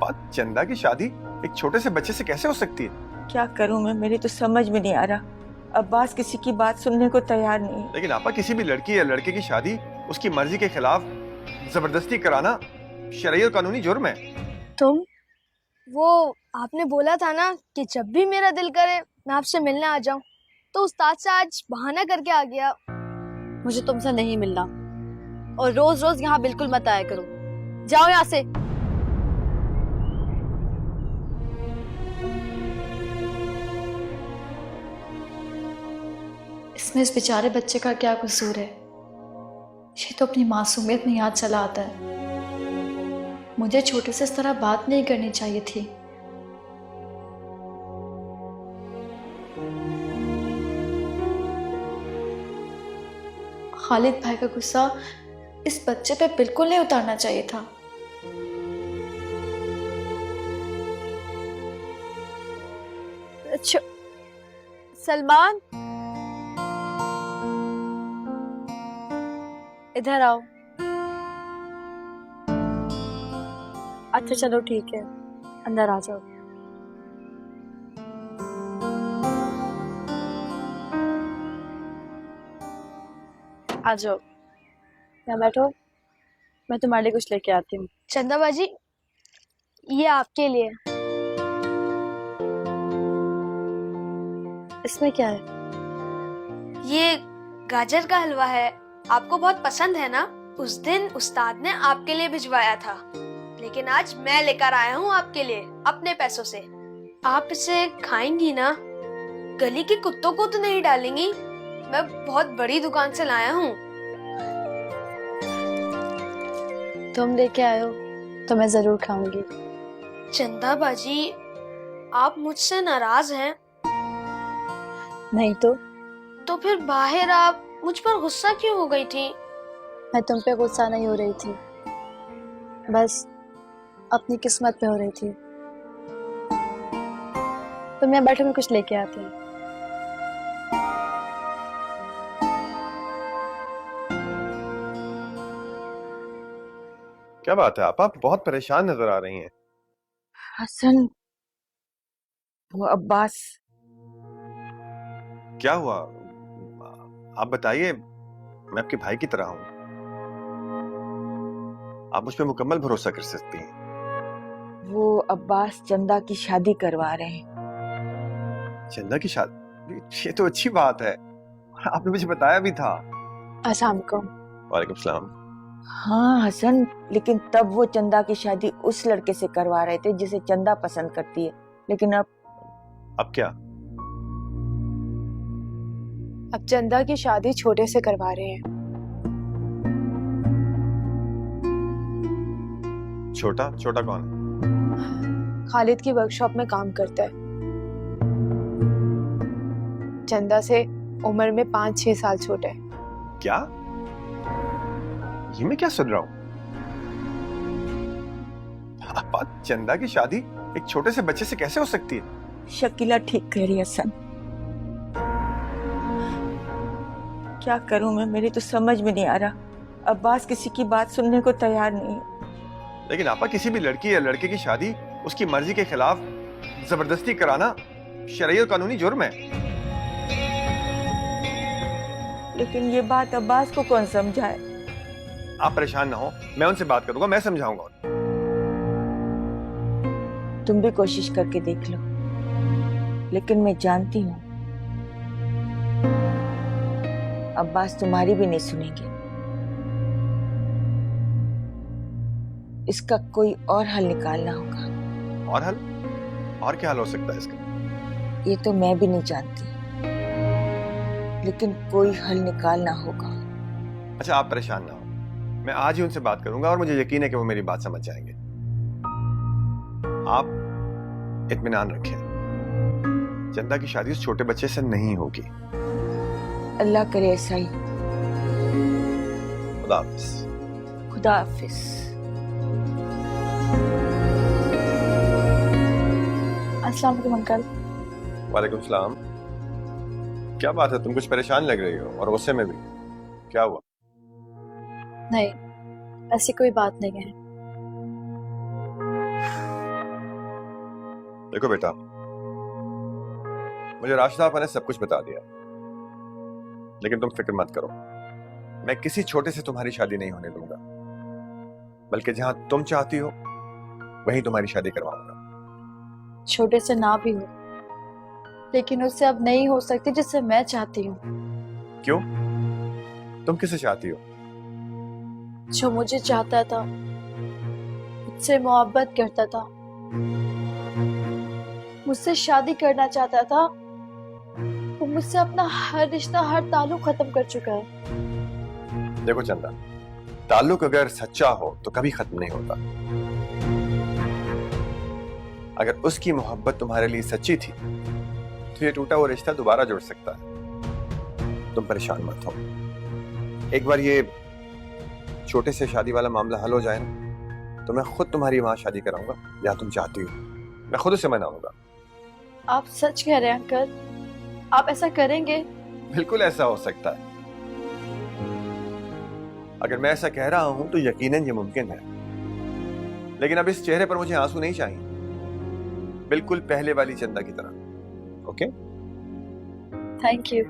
आपा, चंदा की शादी एक छोटे से बच्चे से कैसे हो सकती है? क्या करूं मैं, मेरी तो समझ में नहीं आ रहा। अब्बास किसी की बात सुनने को तैयार नहीं है। लेकिन आपा, किसी भी लड़की या लड़के की शादी उसकी मर्जी के खिलाफ जबरदस्ती कराना शरई और कानूनी जुर्म है। तुम वो आपने बोला था ना कि जब भी मेरा दिल करे मैं आपसे मिलने आ जाऊं, तो उस्ताद से आज बहाना करके आ गया। मुझे तुमसे नहीं मिलना और रोज रोज यहाँ बिल्कुल मत आया करो। जाओ यहाँ से। इसमें इस बेचारे बच्चे का क्या कसूर है? ये तो अपनी मासूमियत में याद चला आता है। मुझे छोटे से इस तरह बात नहीं करनी चाहिए थी। खालिद भाई का गुस्सा इस बच्चे पे बिल्कुल नहीं उतारना चाहिए था। अच्छा, सलमान इधर आओ। अच्छा चलो ठीक है, अंदर आ जाओ। आ जाओ, यहाँ बैठो, मैं तुम्हारे लिए कुछ लेके आती हूँ। चंदा बाजी, ये आपके लिए। इसमें क्या है? ये गाजर का हलवा है, आपको बहुत पसंद है ना? उस दिन उस्ताद ने आपके लिए भिजवाया था, लेकिन आज मैं लेकर आया हूँ आपके लिए अपने पैसों से। आप इसे खाएंगी ना? गली के कुत्तों को तो नहीं डालेंगी? मैं बहुत बड़ी दुकान से लाया हूँ। तुम लेके आए हो तो मैं जरूर खाऊंगी। चंदा बाजी, आप मुझसे नाराज हैं? नहीं तो फिर बाहर आप मुझ पर गुस्सा क्यों हो गई थी? मैं तुम पे गुस्सा नहीं हो रही थी, बस अपनी किस्मत पे हो रही थी। तो मैं बैठे में कुछ लेके आती हूँ। क्या बात है आप बहुत परेशान नजर आ रही हैं। हसन, वो अब्बास। क्या हुआ? आप बताइए, मैं आपके भाई की तरह हूं। आप मुझ पर मुकम्मल भरोसा कर सकती हैं। वो अब्बास चंदा की शादी करवा रहे हैं। चंदा की शादी? ये तो अच्छी बात है, आपने मुझे बताया भी था। अस्सलाम वालेकुम। वालेकुम सलाम। हाँ हसन, लेकिन तब वो चंदा की शादी उस लड़के से करवा रहे थे जिसे चंदा पसंद करती है, लेकिन अब क्या? अब चंदा की शादी छोटे से करवा रहे हैं। छोटा? छोटा कौन है? खालिद की वर्कशॉप में काम करता है। चंदा से उम्र में 5-6 साल छोटा है। क्या? ये मैं क्या सुन रहा हूं? आपा, चंदा की शादी एक छोटे से बच्चे से कैसे हो सकती है? शकीला ठीक कह रही है हसन। क्या करूं मैं, मेरी तो समझ में नहीं आ रहा। अब्बास किसी की बात सुनने को तैयार नहीं है। लेकिन आपा, किसी भी लड़की या लड़के की शादी उसकी मर्जी के खिलाफ जबरदस्ती कराना शरई और कानूनी जुर्म है। लेकिन ये बात अब्बास को कौन समझाए? आप परेशान ना हो, मैं उनसे बात करूंगा, मैं समझाऊंगा। तुम भी कोशिश करके देख लो, लेकिन मैं जानती हूँ अब्बास तुम्हारी भी नहीं सुनेंगे। इसका कोई और हल निकालना होगा। और हल? और क्या हल हो सकता है इसका? ये तो मैं भी नहीं जानती, लेकिन कोई हल निकालना होगा। अच्छा, आप परेशान ना हो, मैं आज ही उनसे बात करूंगा और मुझे यकीन है कि वो मेरी बात समझ जाएंगे। आप इत्मीनान रखें, चंदा की शादी उस छोटे बच्चे से नहीं होगी। अल्लाह करे ऐसा ही। खुदा हाफिज। खुदा हाफिज। अस्सलाम वालेकुम अंकल। वालेकुम सलाम। क्या बात है, तुम कुछ परेशान लग रही हो और गुस्से में भी। क्या हुआ? नहीं, ऐसी कोई बात नहीं है। देखो बेटा, मुझे राशिदा आपा ने सब कुछ बता दिया, लेकिन तुम फिक्र मत करो, मैं किसी छोटे से तुम्हारी शादी नहीं होने दूंगा, बल्कि जहां तुम चाहती हो वहीं तुम्हारी शादी करवाऊंगा। छोटे से ना भी हो, लेकिन उससे अब नहीं हो सकती जिससे मैं चाहती हूँ। क्यों? तुम किसे चाहती हो? जो मुझे चाहता था, मुझसे मोहब्बत करता था, मुझसे शादी करना चाहता था, वो मुझसे अपना हर रिश्ता, हर ताल्लुक खत्म कर चुका है। देखो चंदा, ताल्लुक अगर सच्चा हो तो कभी खत्म नहीं होता। अगर उसकी मोहब्बत तुम्हारे लिए सच्ची थी तो ये टूटा हुआ रिश्ता दोबारा जुड़ सकता है। तुम परेशान मत हो, एक बार ये छोटे से शादी वाला मामला हल हो जाए ना, तो मैं खुद तुम्हारी वहां शादी कराऊंगा जहां तुम चाहती हो। मैं खुद उसे मनाऊंगा। आप सच कह रहे हैं अंकल? आप ऐसा करेंगे? बिल्कुल ऐसा हो सकता है। अगर मैं ऐसा कह रहा हूं तो यकीनन ये मुमकिन है, लेकिन अब इस चेहरे पर मुझे आंसू नहीं चाहिए, बिल्कुल पहले वाली चंदा की तरह। ओके? Thank you.